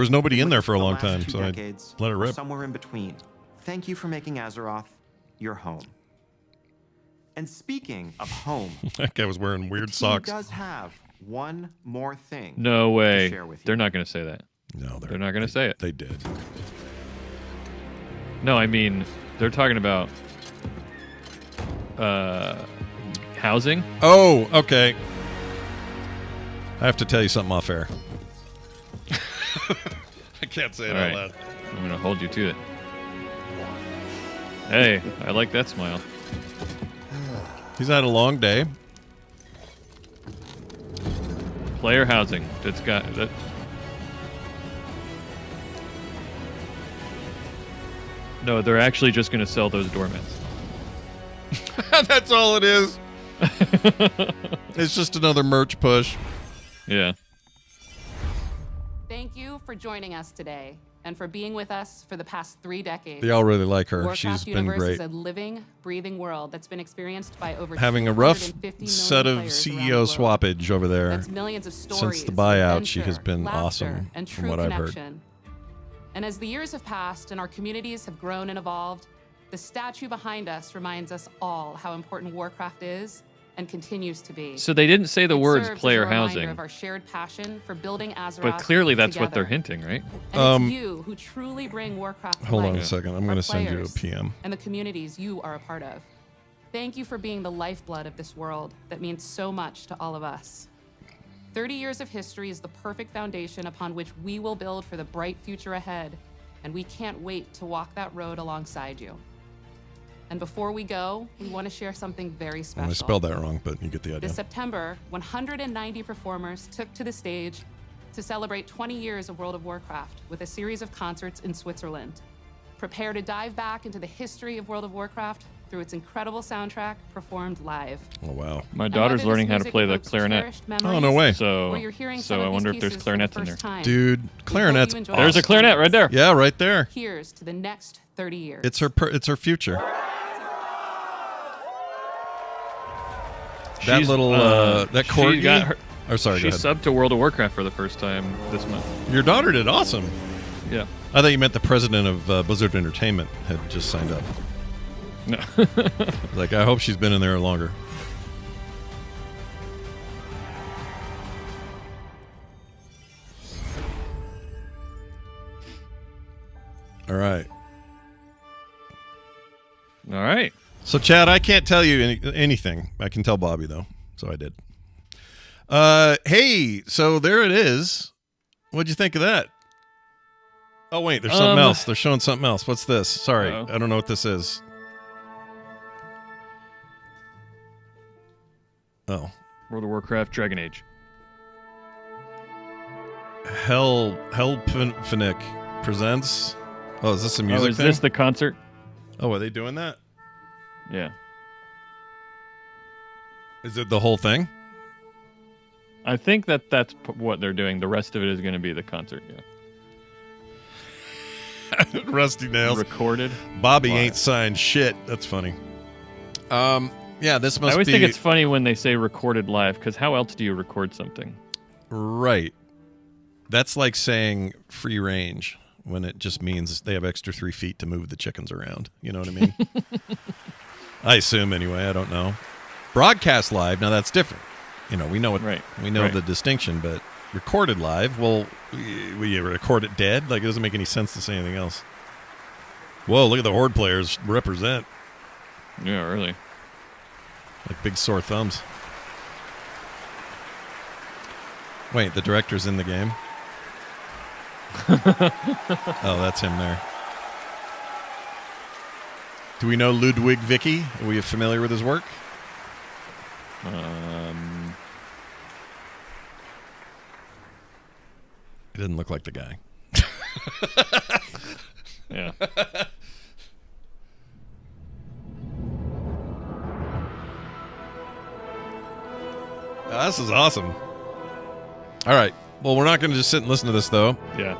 was nobody in there for a the long last time, 2 so I decades, let it or rip. somewhere in between. Thank you for making Azeroth your home. And speaking of home, that guy was wearing weird the team socks. does have one more thing. No way. To share with you. They're not going to say that. No, they're not going to say it. They did. No, I mean, they're talking about housing. Oh, okay. I have to tell you something off air. I can't say it out loud. I'm going to hold you to it. Hey, I like that smile. He's had a long day. Player housing. That's got that. No, they're actually just going to sell those doormats. That's all it is. It's just another merch push. Yeah. Thank you for joining us today and for being with us for the past 3 decades. They all really like her. Warcraft She's been Universe great. is a living, breathing world that's been experienced by over Having a rough 250 million set of players around the CEO world. swappage over there. That's millions of stories, Since the buyout, she has adventure, been laughter, awesome, and from true what I've heard. connection. And as the years have passed and our communities have grown and evolved, the statue behind us reminds us all how important Warcraft is and continues to be. So they didn't say the words serves as player a reminder housing. of our shared passion for building Azeroth But clearly that's what they're together. hinting, right? And it's you who truly bring Warcraft to Hold on life, a second. I'm our going to send you a players, PM. and the communities you are a part of. Thank you for being the lifeblood of this world that means so much to all of us. 30 years of history is the perfect foundation upon which we will build for the bright future ahead, and we can't wait to walk that road alongside you. And before we go, we want to share something very special. Well, I spelled that wrong, but you get the idea. This September, 190 performers took to the stage to celebrate 20 years of World of Warcraft with a series of concerts in Switzerland. Prepare to dive back into the history of World of Warcraft through its incredible soundtrack performed live. Oh, wow. My daughter's learning how to play the clarinet. Oh, no way. So, Or you're hearing some I of wonder these if there's pieces for the clarinets in there. first time. Dude, clarinet's you enjoy awesome. There's a clarinet right there. Yeah, right there. Here's to the next 30 years. It's her future. That She's, little that corgi. she got her, or sorry, she go ahead. subbed to World of Warcraft for the first time this month. Your daughter did awesome. Yeah. I thought you meant the president of Blizzard Entertainment had just signed up. No. Like, I hope she's been in there longer. All right. All right. So, Chad, I can't tell you anything. I can tell Bobby, though. So I did. Hey, so there it is. What'd you think of that? Oh, wait, there's something else. They're showing something else. What's this? Sorry, I don't know what this is. Oh. World of Warcraft Dragon Age. Hellpenic presents. Oh, is this a music Oh, is thing? this the concert? Oh, are they doing that? Yeah. Is it the whole thing? I think that's what they're doing. The rest of it is going to be the concert. Yeah. Rusty Nails. Recorded. Bobby live. ain't signed shit. That's funny. Yeah, this must be... I always think it's funny when they say recorded live, because how else do you record something? Right. That's like saying free range when it just means they have extra 3 feet to move the chickens around. You know what I mean? I assume anyway. I don't know. Broadcast live, now that's different. You know, we know it. Right. We know Right. the distinction, but recorded live, well, we record it dead? Like, it doesn't make any sense to say anything else. Whoa, look at the Horde players represent. Yeah, really. Like big sore thumbs. Wait, the director's in the game? Oh, that's him there. Do we know Ludwig Vicky? Are we familiar with his work? He didn't look like the guy. Yeah. This is awesome. All right. Well, we're not going to just sit and listen to this, though. Yeah.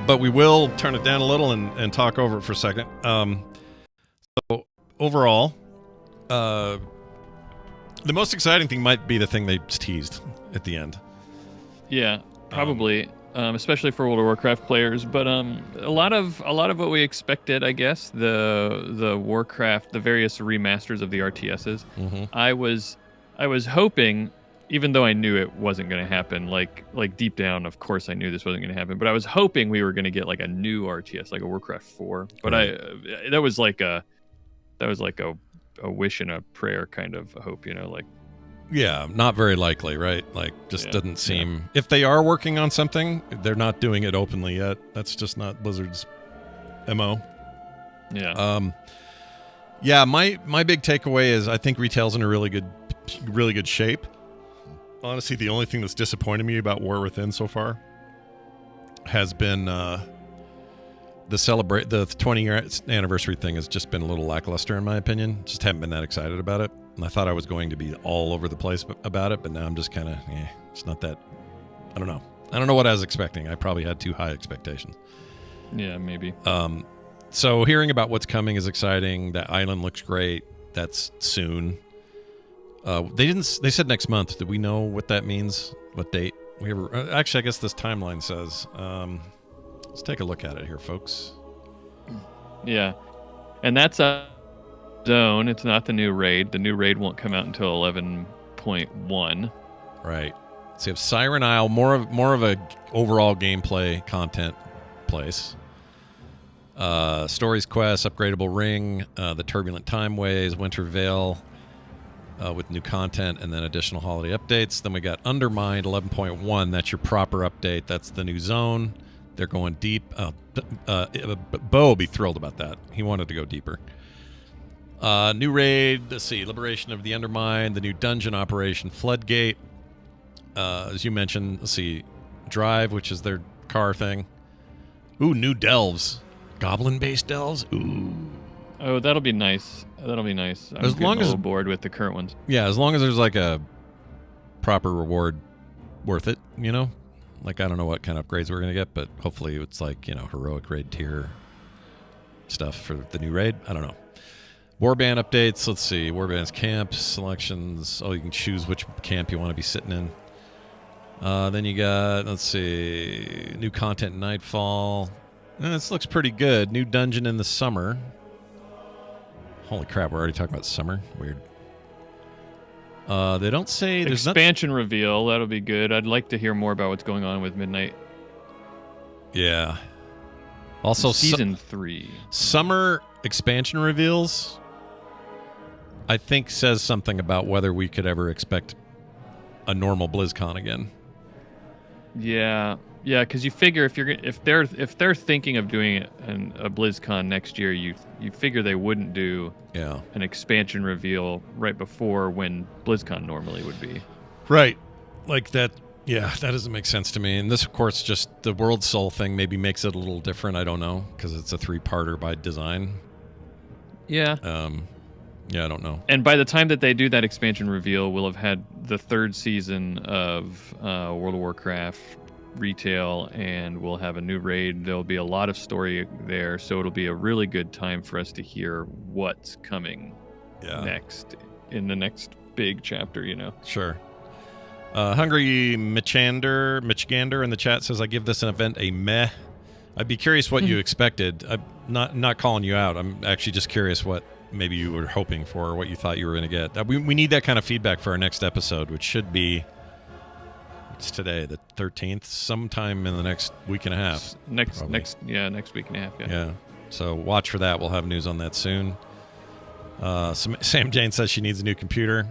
But we will turn it down a little and talk over it for a second. So overall, the most exciting thing might be the thing they teased at the end. Yeah, probably. especially for World of Warcraft players. But a lot of what we expected, I guess. The Warcraft, the various remasters of the RTSs. Mm-hmm. I was hoping, even though I knew it wasn't going to happen, like deep down, of course I knew this wasn't going to happen. But I was hoping we were going to get like a new RTS, like a Warcraft 4. But Right. that was like a wish and a prayer kind of a hope, like. Yeah, not very likely, right? Like, just Yeah, doesn't seem. If they are working on something, they're not doing it openly yet. That's just not Blizzard's MO. Yeah. Yeah. My big takeaway is I think retail's in a really good shape. Honestly, the only thing that's disappointed me about War Within so far has been the 20-year anniversary thing has just been a little lackluster in my opinion. Just haven't been that excited about it. And I thought I was going to be all over the place about it, but now I'm just kind of, it's not that. I don't know. I don't know what I was expecting. I probably had too high expectations. Yeah, maybe. So hearing about what's coming is exciting. That island looks great. That's soon. They said next month. Do we know what that means? What date? Actually, I guess this timeline says. Let's take a look at it here, folks. Yeah, and that's a zone. It's not the new raid. The new raid won't come out until 11.1. Right. So you have Siren Isle, more of a overall gameplay content place. Stories, quests, upgradable ring, the Turbulent Timeways, Winter Veil, with new content, and then additional holiday updates. Then we got Undermine 11.1. That's your proper update. That's the new zone. They're going deep. Bo will be thrilled about that. He wanted to go deeper. New raid. Let's see. Liberation of the Undermine. The new dungeon operation, Floodgate. As you mentioned, let's see. Drive, which is their car thing. Ooh, new delves. Goblin-based delves. Ooh. Oh, that'll be nice. I'm As long a as little bored with the current ones. Yeah, as long as there's like a proper reward worth it, Like, I don't know what kind of upgrades we're going to get, but hopefully it's like, heroic raid tier stuff for the new raid. I don't know. Warband updates. Let's see. Warband's camps, selections. Oh, you can choose which camp you want to be sitting in. Then you got, let's see, new content Nightfall. This looks pretty good. New dungeon in the summer. Holy crap, we're already talking about summer. Weird. They don't say there's expansion reveal. That'll be good. I'd like to hear more about what's going on with Midnight. Yeah. Also, season 3. Summer expansion reveals, I think, says something about whether we could ever expect a normal BlizzCon again. Yeah, because you figure if they're thinking of doing a BlizzCon next year, you figure they wouldn't do an expansion reveal right before when BlizzCon normally would be. Right, like that. Yeah, that doesn't make sense to me. And this, of course, just the World Soul thing maybe makes it a little different. I don't know, because it's a 3-parter by design. Yeah. Yeah, I don't know. And by the time that they do that expansion reveal, we'll have had the 3rd season of World of Warcraft retail, and we'll have a new raid. There'll be a lot of story there, so it'll be a really good time for us to hear what's coming next in the next big chapter, Sure. Hungry Michgander in the chat says, I give this an event a meh. I'd be curious what you expected. I'm not calling you out. I'm actually just curious what maybe you were hoping for or what you thought you were going to get. We need that kind of feedback for our next episode, which should be, it's today, the 13th, sometime in the next week and a half. Next week and a half, Yeah. So watch for that. We'll have news on that soon. Sam Jane says she needs a new computer.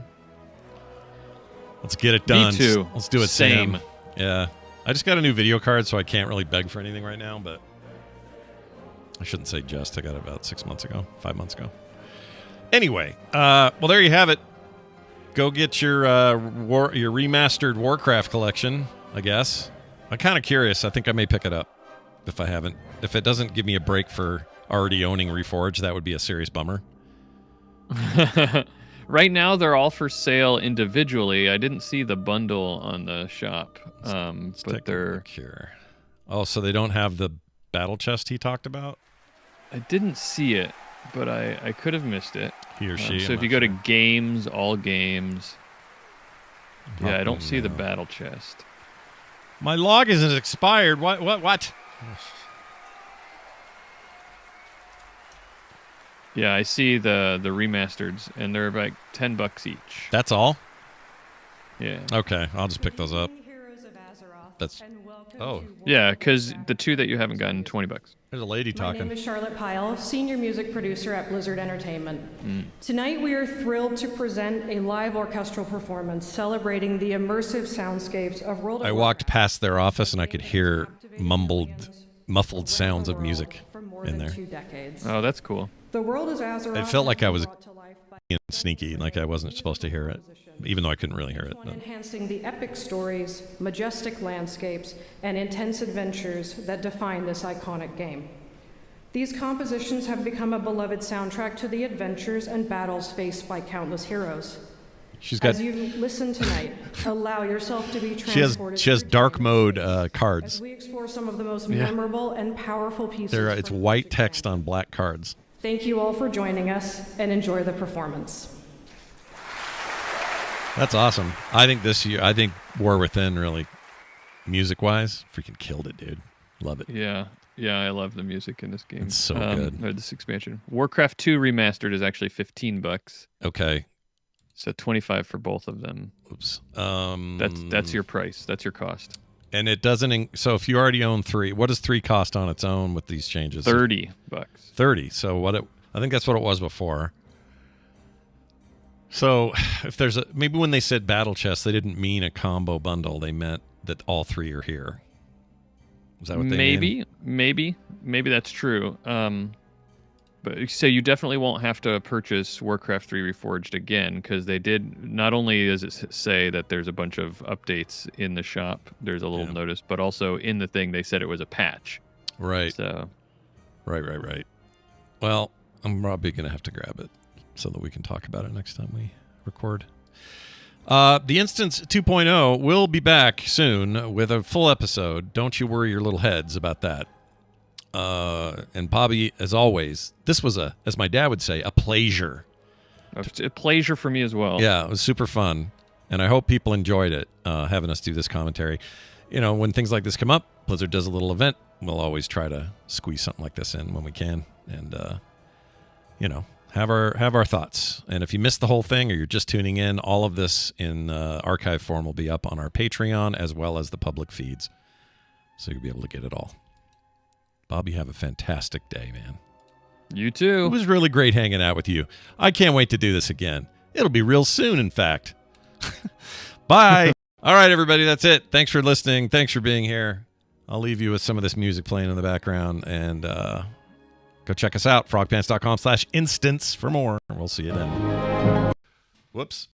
Let's get it done. Me too. Let's do it, Same. Sam. Yeah. I just got a new video card, so I can't really beg for anything right now, but I shouldn't say just. I got it about 5 months ago. Anyway, well, there you have it. Go get your remastered Warcraft collection, I guess. I'm kind of curious. I think I may pick it up if I haven't. If it doesn't give me a break for already owning Reforged, that would be a serious bummer. Right now, they're all for sale individually. I didn't see the bundle on the shop, but they're here. Oh, so they don't have the battle chest he talked about? I didn't see it, but I could have missed it. He or she. So if you go to games, all games, I don't see the battle chest. My log isn't expired. What? Yeah, I see the remasters, and they're like $10 each. That's all? Yeah. Okay, I'll just pick those up. That's. Oh. Yeah, because the two that you haven't gotten, $20. There's a lady talking. My name is Charlotte Pyle, senior music producer at Blizzard Entertainment. Mm. Tonight we are thrilled to present a live orchestral performance celebrating the immersive soundscapes of World of I walked past their office and I could hear muffled sounds of music in there. 2 decades. Oh, that's cool. The world is Azeroth. It felt like I was being sneaky, like I wasn't supposed to hear it, even though I couldn't really hear it. But. Enhancing the epic stories, majestic landscapes, and intense adventures that define this iconic game. These compositions have become a beloved soundtrack to the adventures and battles faced by countless heroes. As you listen tonight, allow yourself to be transported. She has dark mode cards. As we explore some of the most memorable and powerful pieces. It's white text on black cards. Thank you all for joining us, and enjoy the performance. That's awesome. I think War Within really, music-wise, freaking killed it, dude. Love it. Yeah, I love the music in this game. It's so good. Or this expansion. Warcraft 2 Remastered is actually $15. Okay. So $25 for both of them. Oops. That's your price. That's your cost. And it doesn't. So if you already own 3, what does 3 cost on its own with these changes? $30. 30. So I think that's what it was before. So if there's maybe when they said battle chest, they didn't mean a combo bundle. They meant that all 3 are here. Is that what they mean? Maybe that's true. But so you definitely won't have to purchase Warcraft 3 Reforged again, because they did. Not only does it say that there's a bunch of updates in the shop, there's a little notice, but also in the thing they said it was a patch. Right. So. Right. Well, I'm probably gonna have to grab it so that we can talk about it next time we record. The Instance 2.0 will be back soon with a full episode. Don't you worry your little heads about that. And Bobby, as always, this was as my dad would say, a pleasure. A pleasure for me as well. Yeah, it was super fun. And I hope people enjoyed it, having us do this commentary. You know, when things like this come up, Blizzard does a little event. We'll always try to squeeze something like this in when we can. And, have our thoughts. And if you missed the whole thing or you're just tuning in, all of this in archive form will be up on our Patreon as well as the public feeds. So you'll be able to get it all. Bob, you have a fantastic day, man. You too. It was really great hanging out with you. I can't wait to do this again. It'll be real soon, in fact. Bye. All right, everybody, that's it. Thanks for listening. Thanks for being here. I'll leave you with some of this music playing in the background, and go check us out, frogpants.com/instance for more. We'll see you then. Whoops.